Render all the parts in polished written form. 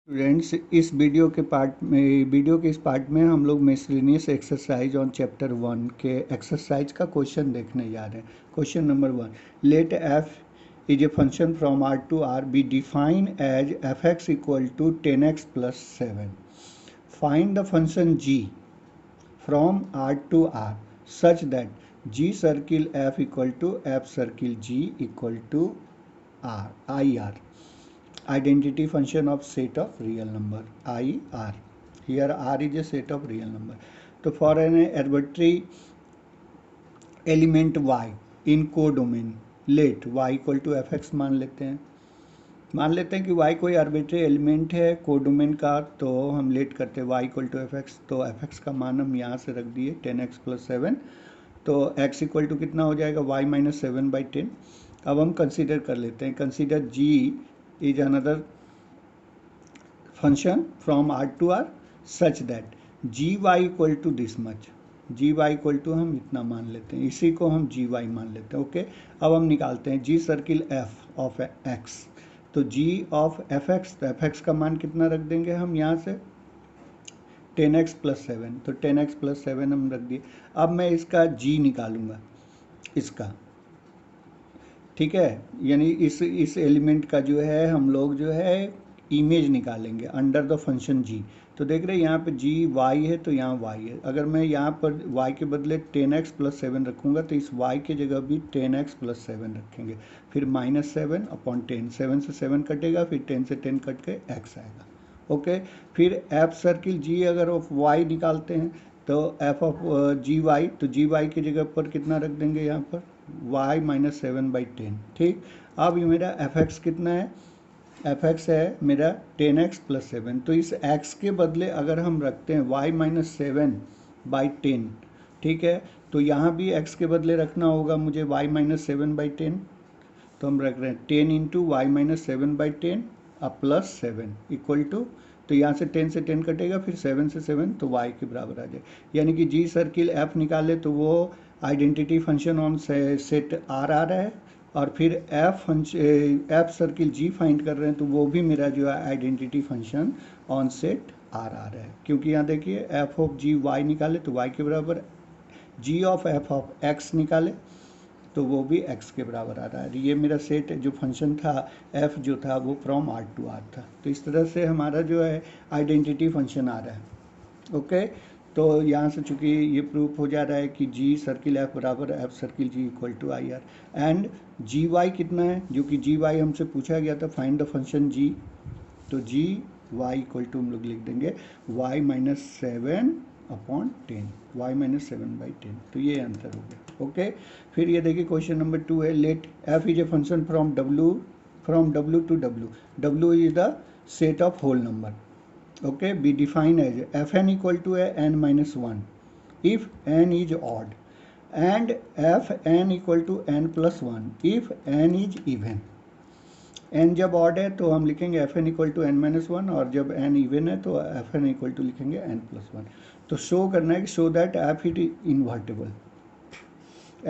Students, इस video के इस पार्ट में हम लोग मिसलेनियस एक्सरसाइज ऑन चैप्टर 1 के एक्सरसाइज का क्वेश्चन देखने जा रहे हैं। Question number 1, let f is a function from R to R be defined as f x equal to 10x plus 7। Find the function g from R to R such that g circle f equal to f circle g equal to R I R. Identity function of set of real number IR. Here R is a set of real number. तो for an arbitrary element y in codomain let y equal to fx मान लेते हैं कि y कोई arbitrary element है codomain का, तो हम लेट करते हैं y equal to fx। तो fx का मान हम यहाँ से रख दिए 10x plus 7, तो x equal to कितना हो जाएगा y minus 7/10। अब हम कंसीडर कर लेते हैं, consider g is another function from R to R such that gy equal to this much, gy equal to हम इतना मान लेते हैं, इसी को हम gy मान लेते हैं। ओके, अब हम निकालते हैं g circle f of x। तो g ऑफ fx, तो fx का मान कितना रख देंगे हम यहाँ से 10x प्लस 7, तो 10x प्लस 7 हम रख दिए। अब मैं इसका g निकालूंगा इसका, ठीक है, यानी इस एलिमेंट का जो है हम लोग जो है इमेज निकालेंगे अंडर द फंक्शन जी। तो देख रहे हैं यहाँ पे जी वाई है, तो यहाँ वाई है। अगर मैं यहाँ पर वाई के बदले 10x प्लस 7 रखूँगा तो इस वाई के जगह भी 10x प्लस 7 रखेंगे, फिर -7/10, 7 से 7 कटेगा, फिर 10 से 10 कट के x आएगा। ओके, फिर एफ सर्किल जी अगर ऑफ वाई निकालते हैं तो एफ ऑफ जी वाई, तो जी वाई की जगह पर कितना रख देंगे यहाँ पर y minus 7/10। ठीक, अब ये मेरा एफ एक्स कितना है, एफ एक्स है मेरा 10x प्लस 7। तो इस x के बदले अगर हम रखते हैं y minus 7/10, ठीक है, तो यहाँ भी x के बदले रखना होगा मुझे y minus 7/10। तो हम रख रहे हैं 10 into y minus 7/10 plus 7 equal to, तो यहाँ से 10 से 10 कटेगा, फिर 7 से 7, तो y के बराबर आ जाए। यानी कि जी सर्किल f निकाले तो वो identity function on set R आ रहा है, और फिर एफ सर्किल जी फाइंड कर रहे हैं तो वो भी मेरा जो है identity function on set R आ रहा है। क्योंकि यहाँ देखिए एफ ऑफ जी वाई निकाले तो y के बराबर, जी ऑफ एफ ऑफ एक्स निकाले तो वो भी x के बराबर आ रहा है। ये मेरा सेट जो फंक्शन था f जो था वो फ्रॉम आर टू आर था। तो इस तरह से हमारा जो है आइडेंटिटी फंक्शन आ रहा है। ओके, तो यहाँ से चूंकि ये प्रूफ हो जा रहा है कि जी सर्किल f बराबर f circle g equal to I R, and g y कितना है, जो कि जी वाई हमसे पूछा गया था, फाइंड द फंक्शन जी। तो जी वाई इक्वल टू हम लोग लिख देंगे y माइनस 7/10, y माइनस 7/10। तो ये आंसर हो गया। ओके, फिर ये देखिए क्वेश्चन नंबर 2 है, let f is a function from w to w is the set of whole number. Okay, be defined as fn equal to है n-1 if n is odd, and fn equal to n+1 if n is even. n जब odd है तो हम लिखेंगे fn equal to n-1, और जब n even है तो fn इक्वल टू लिखेंगे n+1। तो शो करना है कि show that f is invertible,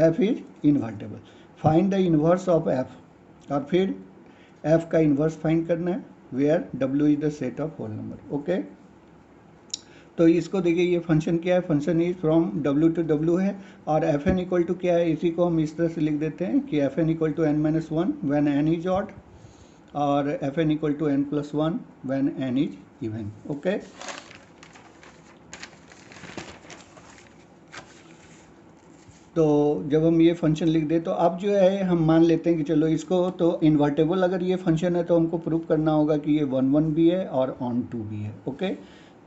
f is invertible, find the inverse of f, और फिर f का इन्वर्स फाइंड करना है where w is the set of whole number. Okay, तो इसको देखिए ये फंक्शन क्या है, function is from w to w है, और fn इक्वल टू क्या है, इसी को हम इस तरह से लिख देते हैं कि fn equal to n-1 when n is odd, और fn equal to n+1 when n is even. Okay, तो जब हम ये फंक्शन लिख दें तो अब जो है हम मान लेते हैं कि चलो इसको, तो इन्वर्टेबल अगर ये फंक्शन है तो हमको प्रूव करना होगा कि ये 1 भी है और ऑन 2 भी है। ओके,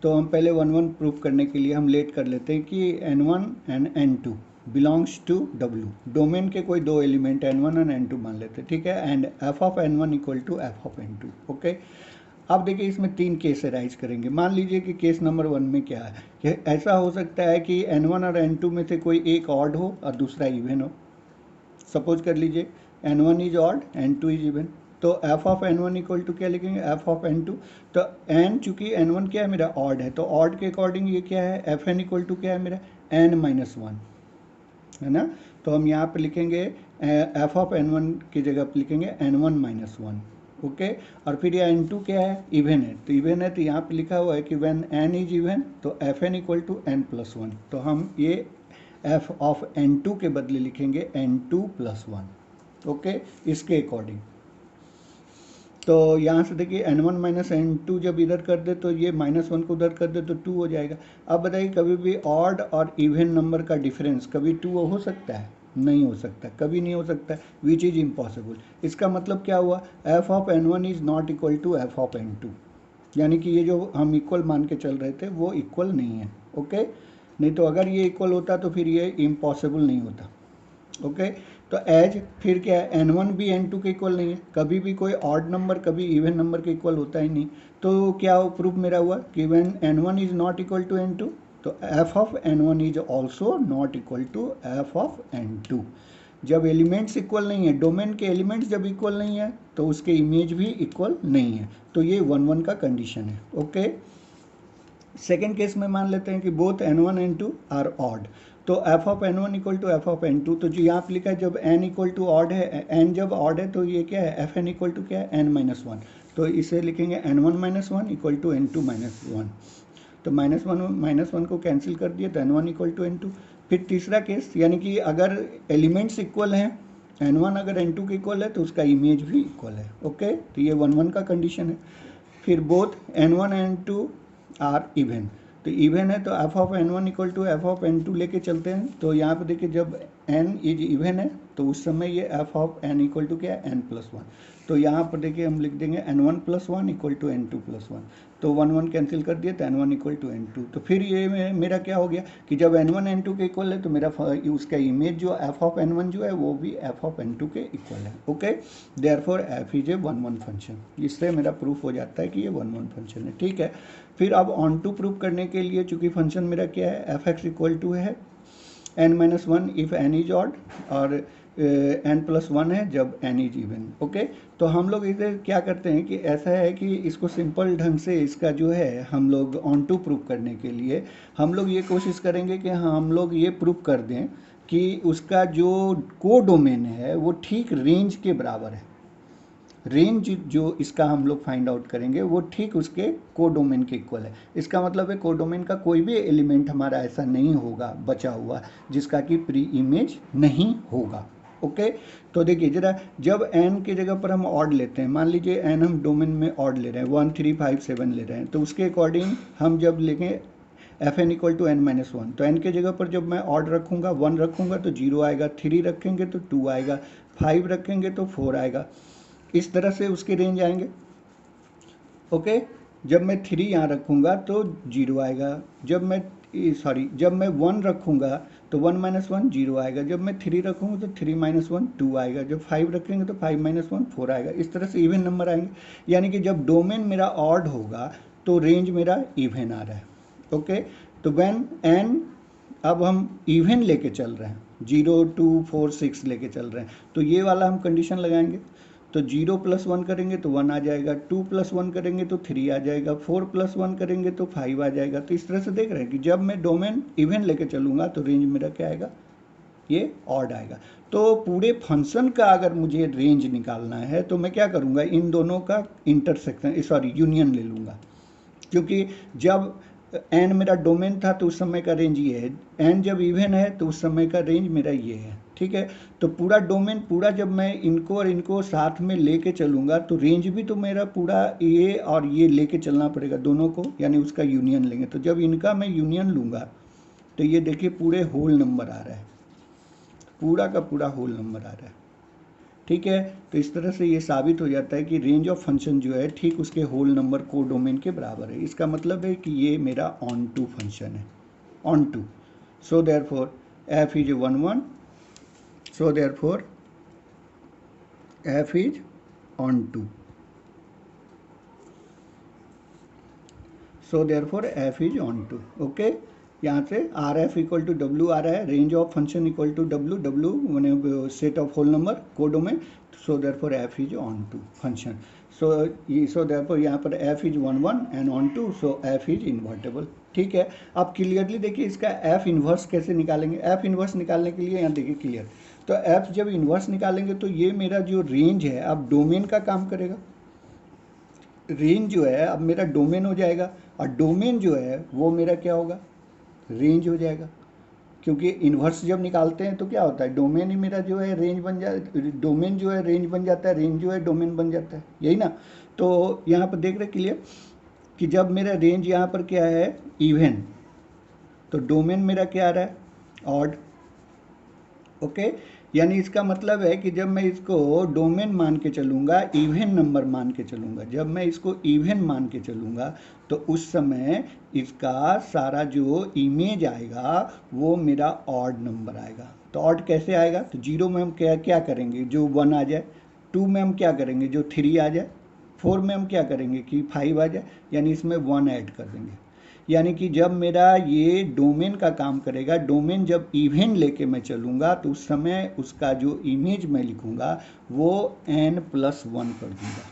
तो हम पहले 1 प्रूव करने के लिए हम लेट कर लेते हैं कि n1 and n2 belongs to w, domain के कोई दो एलिमेंट n1 और n2 मान लेते हैं, ठीक है, and f of n1 equal to f of n2। Okay, अब देखिए इसमें 3 केस अराइज करेंगे। मान लीजिए कि केस नंबर 1 में क्या है कि ऐसा हो सकता है कि n1 और n2 में से कोई एक ऑड हो और दूसरा इवन हो। सपोज कर लीजिए n1 is odd n2 is even, तो f of n1 equal to क्या लिखेंगे, f ऑफ n2। तो n चूंकि n1 क्या है मेरा ऑड है, तो ऑड के अकॉर्डिंग ये क्या है, fn इक्वल टू क्या है मेरा n-1 है ना। तो हम यहाँ पे लिखेंगे f ऑफ n1 की जगह पे लिखेंगे n1-1 ओके। और फिर ये n2 क्या है, इवन है, तो इवन है तो यहाँ पे लिखा हुआ है कि व्हेन n इज इवन तो fn इक्वल टू n+1, तो हम ये f ऑफ n2 के बदले लिखेंगे n2+1, ओके, इसके अकॉर्डिंग। तो यहाँ से देखिए n1 माइनस n2 जब इधर कर दे तो ये -1 को उधर कर दे तो 2 हो जाएगा। अब बताइए कभी भी ऑड और इवन नंबर का डिफरेंस कभी 2 हो सकता है? नहीं हो सकता, कभी नहीं हो सकता, विच इज इम्पॉसिबल। इसका मतलब क्या हुआ, f of n1 is not equal to f of n2, यानी कि ये जो हम इक्वल मान के चल रहे थे वो इक्वल नहीं है, ओके। नहीं तो अगर ये इक्वल होता तो फिर ये इम्पॉसिबल नहीं होता, ओके। तो एज फिर क्या है, n1 भी n2 के इक्वल नहीं है, कभी भी कोई ऑड नंबर कभी इवन नंबर के इक्वल होता ही नहीं। तो क्या प्रूफ मेरा हुआ कि when n1 is not equal to n2 तो f of n1 is also not equal to f of n2। जब एलिमेंट्स इक्वल नहीं है, डोमेन के एलिमेंट्स जब इक्वल नहीं है तो उसके इमेज भी इक्वल नहीं है, तो ये 1 1 का कंडीशन है, ओके। सेकेंड केस में मान लेते हैं कि both n1 n2 are odd, तो f of n1 equal to f of n2, तो जो यहाँ पे लिखा है जब n इक्वल टू ऑड है, n जब ऑड है तो ये क्या है, fn इक्वल टू क्या है, n-1, तो इसे लिखेंगे n1 - 1 इक्वल टू n2 - 1, तो -1 को कैंसिल कर दिए तो n1 इक्वल टू n2। फिर तीसरा केस, यानी कि अगर एलिमेंट्स इक्वल हैं, n1 अगर n2 के इक्वल है तो उसका इमेज भी इक्वल है, ओके, तो ये 1 1 का कंडीशन है। फिर both n1 n2 are even, तो इवन है तो f of n1 equal to f of n2 लेके चलते हैं, तो यहाँ पे देखिए जब n इज इवन है तो उस समय ये f of n equal to क्या है, n+1, तो यहाँ पर देखिए हम लिख देंगे n1+1 इक्वल टू n2+1, तो 1 1 कैंसिल कर दिया तो n1 इक्वल टू n2। तो फिर ये मेरा क्या हो गया कि जब n1 n2 के इक्वल है तो मेरा उसका इमेज जो f ऑफ n1 जो है वो भी f ऑफ n2 के इक्वल है, okay. Therefore f is A 1 1 function, इससे मेरा प्रूफ हो जाता है कि ये 1 1 फंक्शन है, ठीक है। फिर अब ऑन टू प्रूफ करने के लिए चूंकि फंक्शन मेरा क्या है, f(x) इक्वल टू है n-1 if n is odd और n+1 है जब n इज इवन, ओके। तो हम लोग इसे क्या करते हैं कि ऐसा है कि इसको सिंपल ढंग से इसका जो है हम लोग ऑन टू प्रूफ करने के लिए हम लोग ये कोशिश करेंगे कि हम लोग ये प्रूफ कर दें कि उसका जो कोडोमेन है वो ठीक रेंज के बराबर है। रेंज जो इसका हम लोग फाइंड आउट करेंगे वो ठीक उसके कोडोमेन के इक्वल है। इसका मतलब है कोडोमेन का कोई भी एलिमेंट हमारा ऐसा नहीं होगा बचा हुआ जिसका कि प्री इमेज नहीं होगा, ओके। तो देखिए जरा, जब n की जगह पर हम ऑड लेते हैं, मान लीजिए n हम डोमेन में ऑड ले रहे हैं, 1 3 5 7 ले रहे हैं, तो उसके अकॉर्डिंग हम जब लेंगे fn इक्वल टू n-1, तो n के जगह पर जब मैं ऑड रखूँगा 1 रखूँगा तो 0 आएगा, 3 रखेंगे तो 2 आएगा, 5 रखेंगे तो 4 आएगा, इस तरह से उसके रेंज आएंगे, ओके। जब मैं 3 यहाँ रखूँगा तो 0 आएगा, जब मैं 1 रखूँगा तो 1 - 1 0 आएगा, जब मैं 3 रखूँगा तो 3 - 1 2 आएगा, जब 5 रखेंगे तो 5 - 1 4 आएगा, इस तरह से इवन नंबर आएंगे। यानी कि जब डोमेन मेरा ऑड होगा तो रेंज मेरा इवन आ रहा है, ओके। तो व्हेन n, अब हम इवन लेके चल रहे हैं, 0 2 4 6 लेके चल रहे हैं, तो ये वाला हम कंडीशन लगाएंगे, तो 0 + 1 करेंगे तो 1 आ जाएगा, 2 + 1 करेंगे तो 3 आ जाएगा, 4 + 1 करेंगे तो 5 आ जाएगा। तो इस तरह से देख रहे हैं कि जब मैं डोमेन इवन लेके चलूँगा तो रेंज मेरा क्या आएगा, ये ऑड आएगा। तो पूरे फंक्शन का अगर मुझे रेंज निकालना है तो मैं क्या करूँगा, इन दोनों का यूनियन ले लूँगा, क्योंकि जब n मेरा डोमेन था तो उस समय का रेंज ये है, n जब इवन है तो उस समय का रेंज मेरा ये है, ठीक है। तो पूरा डोमेन पूरा जब मैं इनको और इनको साथ में लेके चलूँगा तो रेंज भी तो मेरा पूरा ये और ये लेके चलना पड़ेगा दोनों को, यानी उसका यूनियन लेंगे। तो जब इनका मैं यूनियन लूँगा तो ये देखिए पूरे होल नंबर आ रहा है, पूरा का पूरा होल नंबर आ रहा है, ठीक है। तो इस तरह से ये साबित हो जाता है कि रेंज ऑफ फंक्शन जो है ठीक उसके होल नंबर को डोमेन के बराबर है। इसका मतलब है कि ये मेरा ऑन टू फंक्शन है, onto. So therefore f is 1 1, so therefore f is onto, so therefore f is onto, okay. यहाँ से R F equal to W आ रहा है, range of function equal to W, W मैंने set of whole number codomain, so therefore F is onto function. So therefore यहाँ पर F is 1 1 and onto, so F is invertible, ठीक है। अब clearly देखिए इसका F inverse कैसे निकालेंगे। एफ इन्वर्स निकालने के लिए यहाँ देखिए क्लियर, तो एफ जब इन्वर्स निकालेंगे तो ये मेरा जो रेंज है अब डोमेन का काम करेगा, रेंज जो है अब मेरा डोमेन हो जाएगा, और डोमेन जो है वो मेरा क्या होगा, रेंज हो जाएगा। क्योंकि इन्वर्स जब निकालते हैं तो क्या होता है, डोमेन ही मेरा जो है रेंज बन जाए, डोमेन जो है रेंज बन जाता है, रेंज जो है डोमेन बन जाता है, यही ना। तो यहाँ पर देख रहे क्लियर कि जब मेरा रेंज यहाँ पर क्या है, इवन, तो डोमेन मेरा क्या आ रहा है, ऑड। ओके, यानी इसका मतलब है कि जब मैं इसको डोमेन मान के चलूँगा, इवन नंबर मान के चलूँगा, जब मैं इसको इवन मान के चलूँगा तो उस समय इसका सारा जो इमेज आएगा वो मेरा ऑड नंबर आएगा। तो ऑड कैसे आएगा, तो जीरो में हम क्या क्या करेंगे, जो 1 आ जाए, 2 में हम क्या करेंगे, जो 3 आ जाए, 4 में हम क्या करेंगे कि 5 आ जाए, यानी इसमें 1 ऐड कर देंगे। यानी कि जब मेरा ये डोमेन का काम करेगा, डोमेन जब इवेंट लेके मैं चलूँगा तो उस समय उसका जो इमेज मैं लिखूँगा वो n+1 कर दूँगा,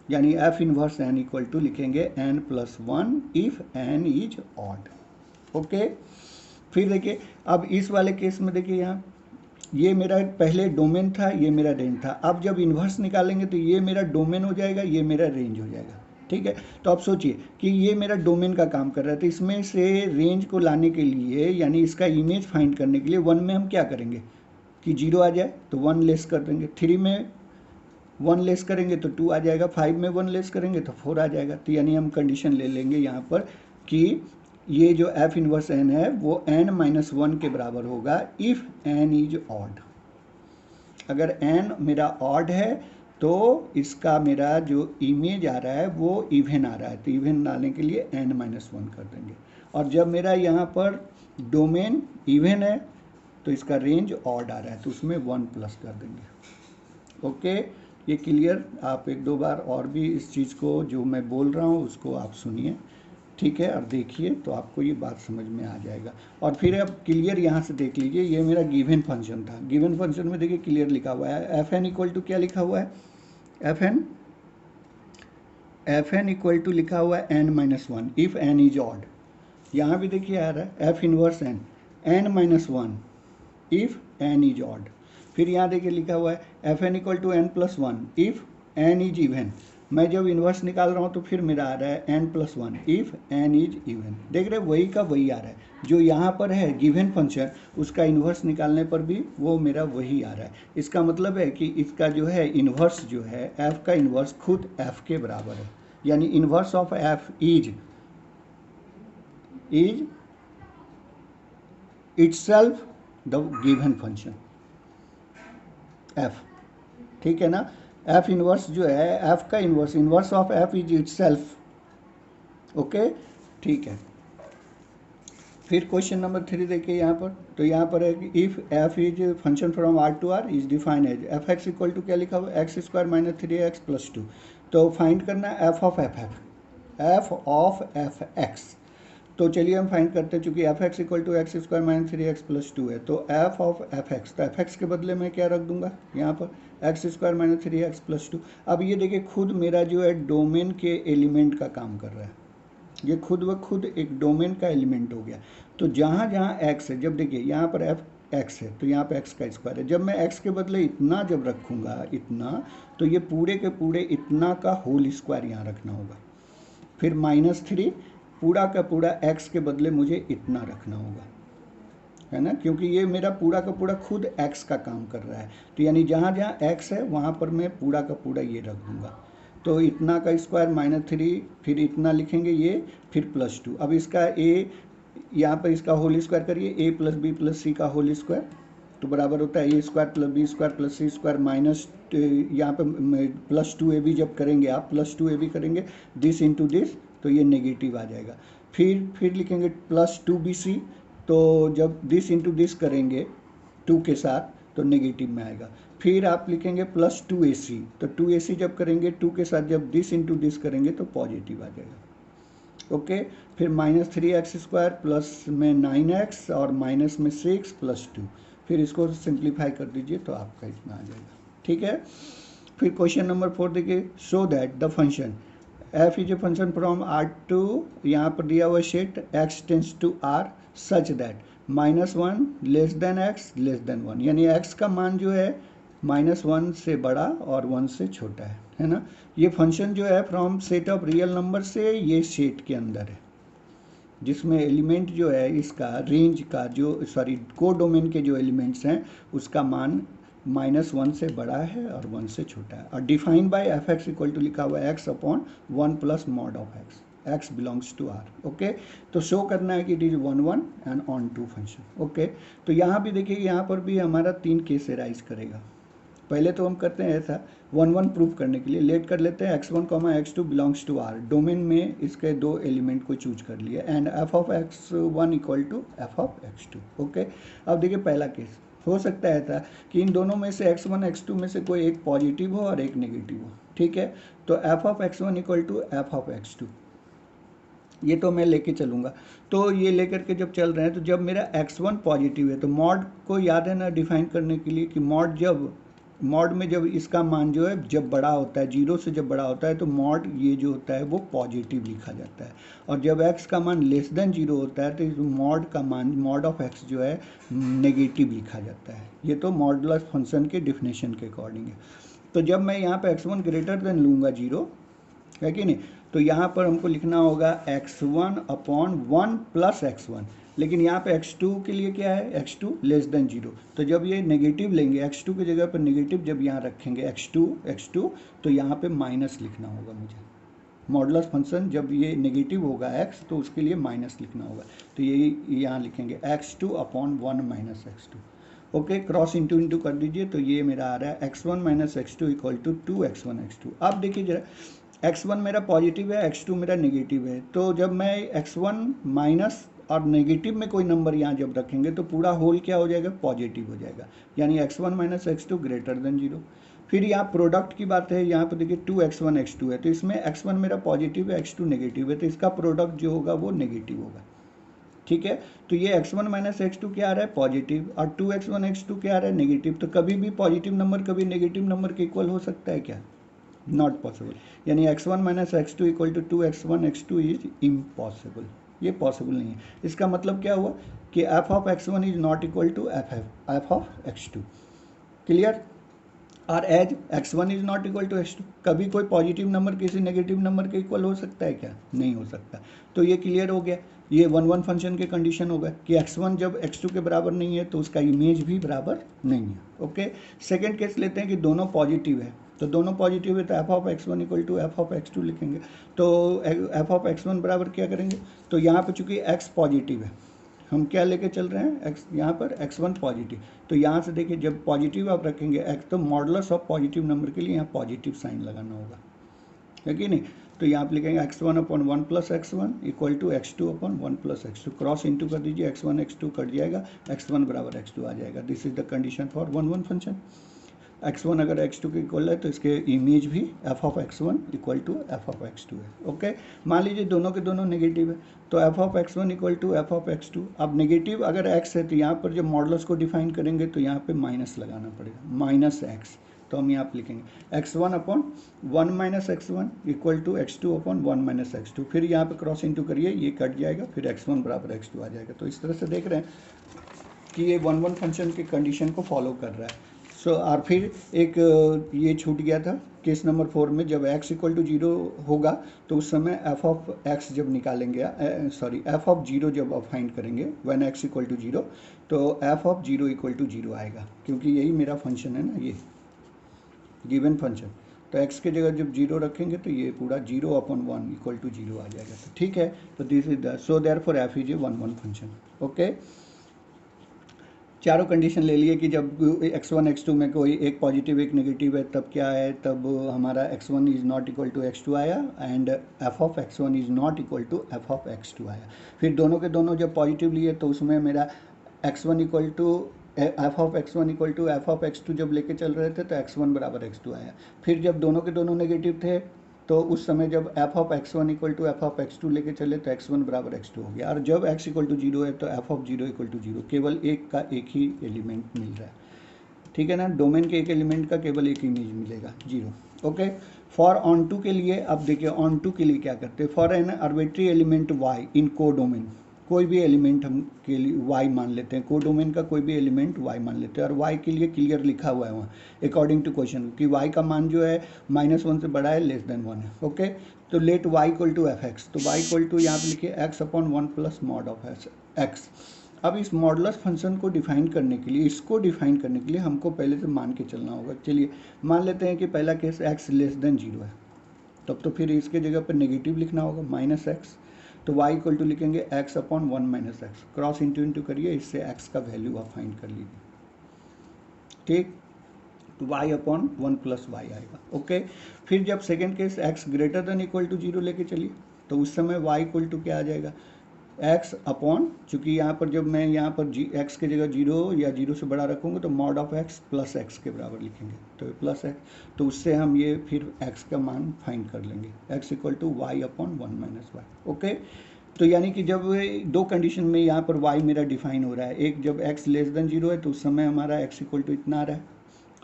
यानी f inverse n equal to लिखेंगे n+1 if n is odd. Okay, फिर देखिए अब इस वाले केस में देखिए यहाँ ये मेरा पहले डोमेन था, ये मेरा रेंज था। अब जब इन्वर्स निकालेंगे तो ये मेरा डोमेन हो जाएगा, ये मेरा रेंज हो जाएगा। ठीक है, तो आप सोचिए कि ये मेरा डोमेन का काम कर रहा है, तो इसमें से रेंज को लाने के लिए यानी इसका इमेज फाइंड करने के लिए 1 में हम क्या करेंगे कि 0 आ जाए तो 1 लेस कर देंगे, 3 में 1 लेस करेंगे तो 2 आ जाएगा, 5 में 1 लेस करेंगे तो 4 आ जाएगा। तो यानी हम कंडीशन ले लेंगे यहाँ पर कि ये जो f इनवर्स n है वो n-1 के बराबर होगा इफ़ n इज ऑड। अगर n मेरा ऑड है तो इसका मेरा जो इमेज आ रहा है वो इवन आ रहा है, तो इवन लाने के लिए n-1 कर देंगे। और जब मेरा यहाँ पर डोमेन इवन है तो इसका रेंज ऑड आ रहा है, तो उसमें 1 प्लस कर देंगे। ओके, ये क्लियर। आप एक दो बार और भी इस चीज़ को जो मैं बोल रहा हूँ उसको आप सुनिए, ठीक है, और देखिए तो आपको ये बात समझ में आ जाएगा। और फिर अब क्लियर यहाँ से देख लीजिए, ये मेरा गिवन फंक्शन था, गिवन फंक्शन में देखिए क्लियर लिखा हुआ है एफ एन इक्वल टू क्या लिखा हुआ है, एफ एन इक्वल टू लिखा हुआ है n-1 if n is odd. यहाँ भी देखिए आ रहा है f inverse n-1 if n is odd. फिर यहाँ देखिए लिखा हुआ है f n equal to n+1 if n is even. मैं जब इन्वर्स निकाल रहा हूँ तो फिर मेरा आ रहा है n+1 if n is even. देख रहे वही का वही आ रहा है, जो यहाँ पर है गिवन फंक्शन उसका इन्वर्स निकालने पर भी वो मेरा वही आ रहा है। इसका मतलब है कि इसका जो है इन्वर्स जो है f का इन्वर्स खुद f के बराबर है, यानी inverse of f is itself the given function f। ठीक है ना, f इनवर्स जो है f का inverse, inverse of f is itself. Okay, ठीक है। फिर क्वेश्चन नंबर 3 देखिए यहाँ पर, तो यहाँ पर है कि if f is function from r to r is defined as f x equal to क्या लिखा हुआ है x² - 3x + 2। तो फाइंड करना है f ऑफ एफ एक्स। तो चलिए हम फाइंड करते हैं, चूंकि F x equal to x² - 3x + 2 है, तो f ऑफ एफ एक्स, तो एफ एक्स के बदले में क्या रख दूंगा यहाँ पर x² - 3x + 2। अब ये देखिए खुद मेरा जो है डोमेन के एलिमेंट का काम कर रहा है, ये खुद व खुद एक डोमेन का एलिमेंट हो गया। तो जहाँ जहाँ x है, जब देखिए यहाँ पर एफ एक्स है तो यहाँ पे x का स्क्वायर है, जब मैं x के बदले इतना जब रखूँगा इतना, तो ये पूरे के पूरे इतना का होल स्क्वायर यहाँ रखना होगा। फिर -3 पूरा का पूरा x के बदले मुझे इतना रखना होगा, है ना, क्योंकि ये मेरा पूरा का पूरा खुद x का काम कर रहा है। तो यानी जहाँ जहाँ x है वहाँ पर मैं पूरा का पूरा ये रख दूँगा। तो इतना का स्क्वायर -3, फिर इतना लिखेंगे ये, फिर +2। अब इसका a यहाँ पर इसका होल स्क्वायर करिए, a + b + c का होल स्क्वायर, तो बराबर होता है a² + b² + c² माइनस यहाँ पर +2ab जब करेंगे आप +2ab करेंगे दिस इंटू दिस, तो ये नेगेटिव आ जाएगा। फिर लिखेंगे +2bc, तो जब दिस इंटू दिस करेंगे 2 के साथ तो नेगेटिव में आएगा। फिर आप लिखेंगे +2ac, तो 2ac जब करेंगे 2 के साथ जब दिस इंटू दिस करेंगे तो पॉजिटिव आ जाएगा। ओके, फिर -3x² प्लस में 9x और माइनस में 6 + 2, फिर इसको सिंप्लीफाई कर दीजिए तो आपका इसमें आ जाएगा। ठीक है, फिर क्वेश्चन नंबर 4 देखिए, show that the function f is a function from r to, यहाँ पर दिया हुआ set x tends to r such that -1 x <1, यानी x का मान जो है -1 से बड़ा और 1 से छोटा है ना। ये फंक्शन जो है from set of real number से ये सेट के अंदर है, जिसमें एलिमेंट जो है इसका रेंज का जो को डोमेन के जो एलिमेंट्स हैं उसका मान -1 से बड़ा है और 1 से छोटा है। और defined by f x equal to लिखा हुआ है x upon 1 plus mod of x belongs to r। Okay, तो शो करना है कि it is 1 1 and onto function. Okay, तो यहाँ भी देखिए, यहाँ पर भी हमारा 3 केस राइज करेगा। पहले तो हम करते हैं ऐसा 1 1 प्रूफ करने के लिए लेट कर लेते हैं x1 x2 belongs to r। Domain में इसके 2 एलिमेंट को चूज कर लिए and f of x1 equal to f of x2। Okay, अब देखिए पहला केस हो सकता है था कि इन दोनों में से x1 x2 में से कोई एक पॉजिटिव हो और एक नेगेटिव हो। ठीक है, तो f of x1 equal to f of x2 ये तो मैं लेके चलूँगा। तो ये लेकर के जब चल रहे हैं तो जब मेरा x1 पॉजिटिव है तो मॉड को याद है ना डिफाइन करने के लिए कि मॉड में जब इसका मान जो है जब बड़ा होता है, 0 से जब बड़ा होता है तो मॉड ये जो होता है वो पॉजिटिव लिखा जाता है। और जब x का मान लेस देन 0 होता है तो मॉड का मान मॉड ऑफ x जो है नेगेटिव लिखा जाता है। ये तो मॉडुलस फंक्शन के डिफिनेशन के अकॉर्डिंग है। तो जब मैं यहाँ पे x1 ग्रेटर देन लूँगा 0, है कि नहीं, तो यहाँ पर हमको लिखना होगा x1 अपॉन 1 प्लस x1। लेकिन यहाँ पे x2 के लिए क्या है, x2 लेस देन 0। तो जब ये नेगेटिव लेंगे, x2 की जगह पर नेगेटिव जब यहाँ रखेंगे x2 तो यहाँ पे माइनस लिखना होगा मुझे। मॉडुलस फंक्शन जब ये नेगेटिव होगा x तो उसके लिए माइनस लिखना होगा। तो यही यहाँ लिखेंगे x2 upon 1 minus x2। Okay, cross into कर दीजिए तो ये मेरा आ रहा है x1 minus x2 equal to 2x1 x2। अब देखिए जरा, x1 मेरा पॉजिटिव है, x2 मेरा नेगेटिव है। तो जब मैं x1 माइनस और नेगेटिव में कोई नंबर यहाँ जब रखेंगे तो पूरा होल क्या हो जाएगा, पॉजिटिव हो जाएगा, यानी x1 minus x2 greater than 0। फिर यहाँ प्रोडक्ट की बात है, यहाँ पर देखिए 2x1 x2 है, तो इसमें x1 मेरा पॉजिटिव है, x2 नेगेटिव है, तो इसका प्रोडक्ट जो होगा वो नेगेटिव होगा। ठीक है, तो ये x1 माइनस x2 क्या आ रहा है, पॉजिटिव, और 2x1 x2 क्या आ रहा है, नेगेटिव। तो कभी भी पॉजिटिव नंबर कभी नेगेटिव नंबर के इक्वल हो सकता है क्या, नॉट पॉसिबल। यानी x1 minus x2 equal to 2x1 x2 is impossible, ये पॉसिबल नहीं है। इसका मतलब क्या हुआ कि f of x1 is not equal to f of x2। Clear, और as x1 is not equal to x2, कभी कोई पॉजिटिव नंबर किसी नेगेटिव नंबर के इक्वल हो सकता है क्या, नहीं हो सकता। तो ये क्लियर हो गया, ये 1 1 फंक्शन के कंडीशन होगा कि x1 जब x2 के बराबर नहीं है तो उसका इमेज भी बराबर नहीं है। ओके, सेकेंड केस लेते हैं कि दोनों पॉजिटिव है, तो दोनों पॉजिटिव है तो f of x1 equal to f of x2 लिखेंगे। तो f ऑफ x1 बराबर क्या करेंगे, तो यहाँ पर चूंकि x पॉजिटिव है, हम क्या लेके चल रहे हैं x, यहाँ पर x1 पॉजिटिव, तो यहाँ से देखिए जब पॉजिटिव आप रखेंगे x तो मॉडुलस ऑफ पॉजिटिव नंबर के लिए यहाँ पॉजिटिव साइन लगाना होगा, है कि नहीं। तो यहाँ पे लिखेंगे x1 upon 1 plus x1 equal to x2 upon 1 plus x2, cross into कर दीजिए, x1 x2 कट जाएगा, x1 बराबर x2 आ जाएगा। This is the condition for 1 1 function. x1 अगर x2 के इक्वल है तो इसके इमेज भी f of x1 equal to f of x2 है। ओके, मान लीजिए दोनों के दोनों नेगेटिव है तो f of x1 equal to f of x2। अब नेगेटिव अगर x है तो यहाँ पर जब मॉडुलस को डिफाइन करेंगे तो यहाँ पे माइनस लगाना पड़ेगा, माइनस x। तो हम यहाँ पे लिखेंगे x1 upon 1 minus x1 equal to x2 upon 1 minus x2। फिर यहाँ पे क्रॉस इंटू करिए, ये कट जाएगा, फिर x1 बराबर x2 आ जाएगा। तो इस तरह से देख रहे हैं कि ये 1 1 फंक्शन के कंडीशन को फॉलो कर रहा है। और फिर एक ये छूट गया था केस नंबर 4 में, जब x इक्वल टू 0 होगा तो उस समय f ऑफ x जब निकालेंगे, f ऑफ 0 जब आप फाइंड करेंगे व्हेन x इक्वल टू 0, तो f ऑफ 0 इक्वल टू 0 आएगा, क्योंकि यही मेरा फंक्शन है ना, ये गिवन फंक्शन। तो x के जगह जब 0 रखेंगे तो ये पूरा 0 अपॉन 1 इक्वल टू 0 आ जाएगा। तो ठीक है, तो this is the so therefore f is A 1 1 function. Okay, चारों कंडीशन ले लिए कि जब x1 x2 में कोई एक पॉजिटिव एक नेगेटिव है तब क्या है, तब हमारा x1 is not equal to x2 आया and f of x1 is not equal to f of x2 आया। फिर दोनों के दोनों जब पॉजिटिव लिए तो उसमें मेरा x1 equal to f of x1 equal to f of x2 जब लेके चल रहे थे तो x1 बराबर x2 आया। फिर जब दोनों के दोनों नेगेटिव थे तो उस समय जब f of x1 equal to f of x2 लेके चले तो x1 बराबर x2 हो गया। और जब x इक्वल टू 0 है तो f ऑफ 0 इक्वल टू 0, केवल एक का एक ही एलिमेंट मिल रहा है, ठीक है ना, डोमेन के एक एलिमेंट का केवल एक इमेज मिलेगा, 0। ओके, फॉर ऑन टू के लिए अब देखिए ऑन टू के लिए क्या करते हैं, for an arbitrary element y in को कोई भी एलिमेंट हम के लिए y मान लेते हैं, कोडोमेन का कोई भी एलिमेंट y मान लेते हैं, और y के लिए क्लियर लिखा हुआ है वहाँ अकॉर्डिंग टू क्वेश्चन कि y का मान जो है -1 से बड़ा है, <1 है। ओके, तो let y equal to f x, तो y इक्वल टू यहाँ पे लिखिए x upon 1 plus mod of x। अब इस मॉडुलस फंक्शन को डिफाइन करने के लिए, इसको डिफाइन करने के लिए हमको पहले से मान के चलना होगा। चलिए मान लेते हैं कि पहला केस x <0 है, तब तो फिर इसके जगह पर नेगेटिव लिखना होगा -x, तो y इक्वल टू लिखेंगे x upon 1 - x, cross into करिए, इससे x का वैल्यू आप फाइंड कर लीजिए। ठीक, तो y अपॉन 1 प्लस y आएगा। ओके, फिर जब second case x greater than equal to 0 लेके चलिए, तो उस समय y इक्वल टू क्या आ जाएगा, x अपॉन, चूंकि यहाँ पर जब मैं यहाँ पर x के जगह 0 या 0 से बड़ा रखूँगा तो mod of x plus x के बराबर लिखेंगे, तो प्लस x, तो उससे हम ये फिर x का मान फाइंड कर लेंगे, x equal to y upon 1 - y। Okay, तो यानी कि जब दो कंडीशन में यहाँ पर y मेरा डिफाइन हो रहा है, एक जब x <0 है तो उस समय हमारा x इक्वल टू इतना आ रहा है,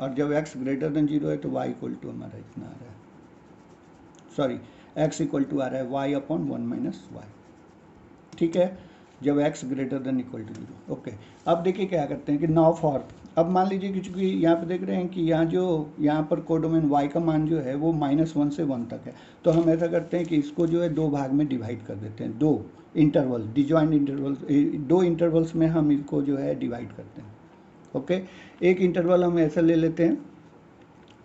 और जब x ग्रेटर देन 0 है तो y इक्वल टू हमारा इतना आ रहा है, सॉरी x इक्वल टू आ रहा है y अपॉन 1 - y। ठीक है, जब x greater than equal to 0। Okay, अब देखिए क्या करते हैं कि नाउ फॉर, अब मान लीजिए कि चूंकि यहाँ पे देख रहे हैं कि यहाँ पर कोडोमेन y का मान जो है वो -1 से 1 तक है, तो हम ऐसा करते हैं कि इसको जो है दो भाग में डिवाइड कर देते हैं, दो इंटरवल, डिजॉइंट इंटरवल्स, दो इंटरवल्स में हम इसको जो है डिवाइड करते हैं। ओके, एक इंटरवल हम ऐसा ले लेते हैं,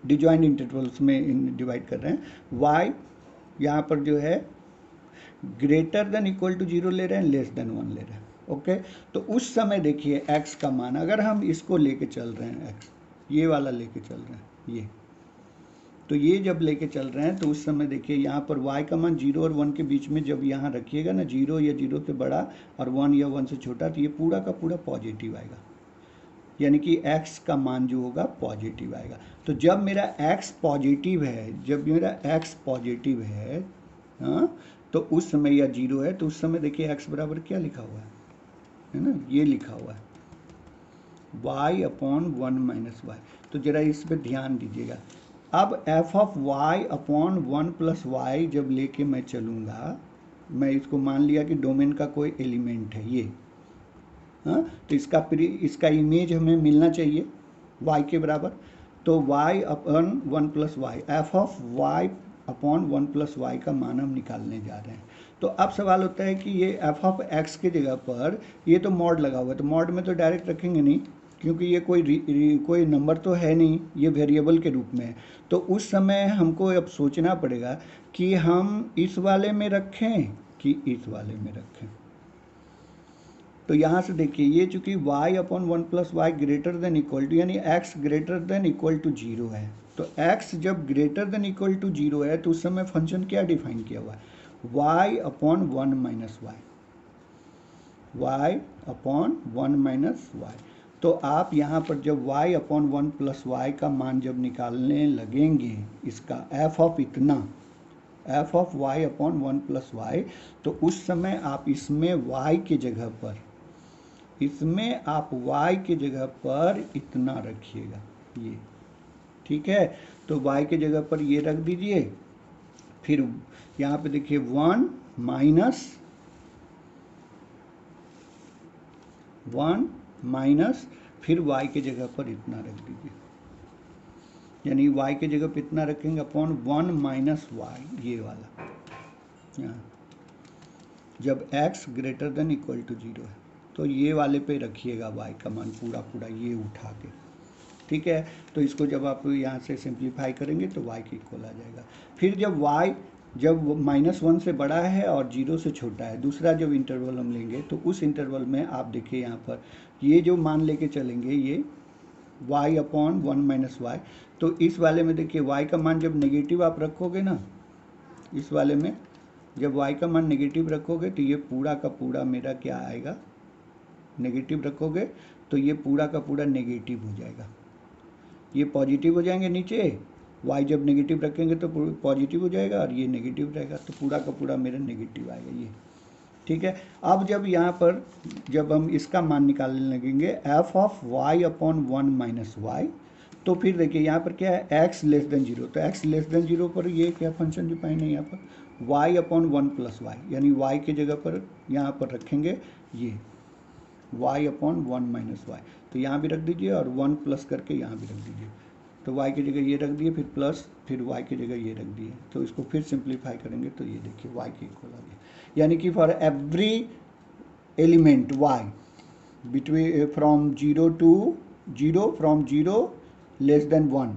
डिजॉइंट इंटरवल्स में डिवाइड कर रहे हैं, y यहाँ पर जो है ग्रेटर देन इक्वल टू 0 ले रहे हैं, <1 ले रहे हैं। ओके, तो उस समय देखिए x का मान, अगर हम इसको लेके चल रहे हैं, x ये वाला लेके चल रहे हैं, ये तो ये जब लेके चल रहे हैं तो उस समय देखिए यहाँ पर y का मान 0 और 1 के बीच में जब यहाँ रखिएगा ना, 0 या 0 से बड़ा और 1 या 1 से छोटा, तो ये पूरा का पूरा पॉजिटिव आएगा, यानी कि x का मान जो होगा पॉजिटिव आएगा। तो जब मेरा x पॉजिटिव है, जब मेरा x पॉजिटिव है, हाँ, तो उस समय या 0 है, तो उस समय देखिए x बराबर क्या लिखा हुआ है ना, ये लिखा हुआ है y अपॉन 1 - y। तो जरा इस पर ध्यान दीजिएगा। अब f of y upon 1 plus y जब लेके मैं चलूँगा, मैं इसको मान लिया कि डोमेन का कोई एलिमेंट है ये, हाँ, तो इसका इमेज हमें मिलना चाहिए y के बराबर, तो y upon 1 plus y, f of y upon 1 plus y का मान हम निकालने जा रहे हैं। तो अब सवाल होता है कि ये एफ ऑफ एक्स के जगह पर ये तो मॉड लगा हुआ है, तो मॉड में तो डायरेक्ट रखेंगे नहीं, क्योंकि ये कोई नंबर तो है नहीं, ये वेरिएबल के रूप में है। तो उस समय हमको अब सोचना पड़ेगा कि हम इस वाले में रखें कि इस वाले में रखें। तो यहाँ से देखिए, ये चूंकि y upon 1 plus y greater than equal to, यानी x greater than equal to 0 है, तो x जब ग्रेटर देन इक्वल टू 0 है तो उस समय फंक्शन क्या डिफाइन किया हुआ है, y upon 1 minus y, y upon 1 minus y. तो आप यहाँ पर जब y अपॉन 1 प्लस वाई का मान जब निकालने लगेंगे, इसका f ऑफ इतना, f of y upon 1 plus y, तो उस समय आप इसमें y के जगह पर, इसमें आप y के जगह पर इतना रखिएगा, ये ठीक है। तो y के जगह पर ये रख दीजिए, फिर यहाँ पे देखिए 1 माइनस फिर y के जगह पर इतना रख दीजिए, यानी y के जगह पर इतना रखेंगे अपॉन 1 माइनस वाई, ये वाला यहाँ, जब x greater than equal to 0 है, तो ये वाले पे रखिएगा y का मान पूरा पूरा ये उठा के, ठीक है। तो इसको जब आप यहाँ से सिंप्लीफाई करेंगे तो y के इक्वल आ जाएगा। फिर जब y जब -1 से बड़ा है और 0 से छोटा है, दूसरा जब इंटरवल हम लेंगे, तो उस इंटरवल में आप देखिए यहाँ पर ये जो मान लेके चलेंगे, ये y अपॉन 1 माइनस वाई, तो इस वाले में देखिए y का मान जब नेगेटिव आप रखोगे ना, इस वाले में जब y का मान नेगेटिव रखोगे तो ये पूरा का पूरा मेरा क्या आएगा, नेगेटिव रखोगे तो ये पूरा का पूरा नेगेटिव हो जाएगा, ये पॉजिटिव हो जाएंगे नीचे, y जब नेगेटिव रखेंगे तो पॉजिटिव हो जाएगा और ये नेगेटिव रहेगा, तो पूरा का पूरा मेरा नेगेटिव आएगा ये, ठीक है। अब जब यहाँ पर जब हम इसका मान निकालने लगेंगे f of y upon 1 minus y, तो फिर देखिए यहाँ पर क्या है, x <0, तो x <0 पर ये क्या फंक्शन डिफाइन है, यहाँ पर y अपॉन 1 प्लस वाई, यानी y की जगह पर यहाँ पर रखेंगे ये y अपॉन 1 माइनस वाई, तो यहाँ भी रख दीजिए और 1 प्लस करके यहाँ भी रख दीजिए। तो y की जगह ये रख दिए, फिर प्लस, फिर y की जगह ये रख दिए, तो इसको फिर सिंप्लीफाई करेंगे तो ये देखिए y के इक्वल आ गया। यानी कि for every element y between from 0 to 0, from 0 less than 1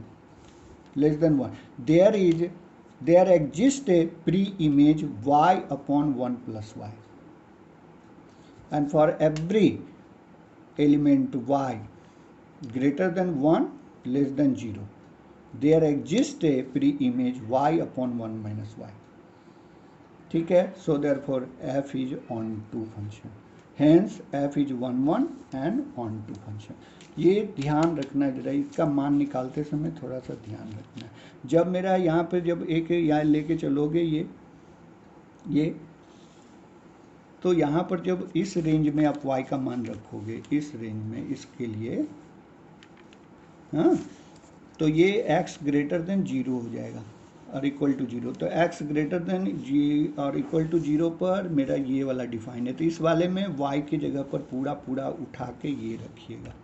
there exists a pre-image y upon 1 plus y, and for every element y greater than 1 less than 0 there exists a pre-image y upon 1 minus y। ठीक है, so therefore f is onto function, hence f is 1 1 and onto function। ये ध्यान रखना जरा, इसका मान निकालते समय थोड़ा सा ध्यान रखना। जब मेरा यहाँ पे जब एक यहाँ लेके चलोगे ये तो यहाँ पर जब इस रेंज में आप y का मान रखोगे, इस रेंज में इसके लिए, हाँ, तो ये x ग्रेटर देन 0 हो जाएगा और इक्वल टू 0, तो x ग्रेटर देन जी और इक्वल टू 0 पर मेरा ये वाला डिफाइन है, तो इस वाले में y की जगह पर पूरा उठा के ये रखिएगा।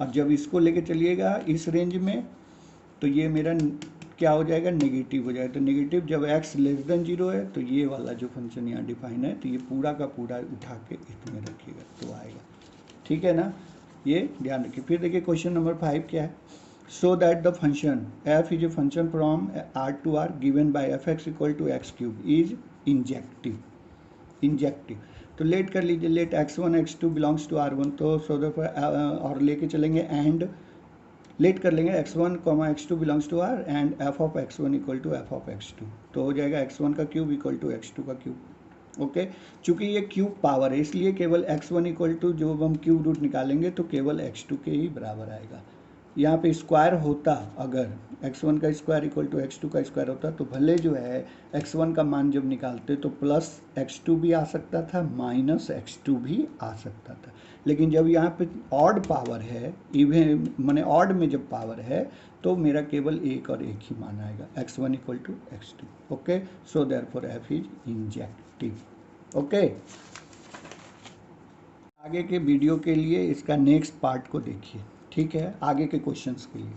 अब जब इसको लेके चलिएगा इस रेंज में तो ये मेरा क्या हो जाएगा, नेगेटिव हो जाएगा। तो नेगेटिव जब x लेस देन 0 है तो ये वाला जो फंक्शन यहाँ डिफाइन है तो ये पूरा का पूरा उठा के इसमें रखिएगा तो आएगा। ठीक है ना, ये ध्यान रखिए। फिर देखिए क्वेश्चन नंबर 5 क्या है। So that the function f is a function from R to R given by fx equal to x cube is injective. तो लेट कर लीजिए, late x1 x2 belongs to R1, तो सो और लेके चलेंगे एंड लेट कर लेंगे x1 x2 belongs to R and f of x1 equal to f of x2, तो हो जाएगा x1 का क्यूब इक्वल टू x2 का क्यूब। ओके, चूंकि ये क्यूब पावर है इसलिए केवल x1 इक्वल टू जो हम क्यूब रूट निकालेंगे तो केवल x2 के ही बराबर आएगा। यहाँ पे स्क्वायर होता, अगर x1 का स्क्वायर इक्वल टू x2 का स्क्वायर होता तो भले जो है x1 का मान जब निकालते तो प्लस x2 भी आ सकता था, माइनस x2 भी आ सकता था, लेकिन जब यहाँ पे ऑड पावर है, इवन माने ऑड में जब पावर है तो मेरा केवल एक और एक ही मान आएगा, x1 equal to x2। Okay, so therefore f is injective. Okay, आगे के वीडियो के लिए इसका नेक्स्ट पार्ट को देखिए। ठीक है, आगे के क्वेश्चंस के लिए।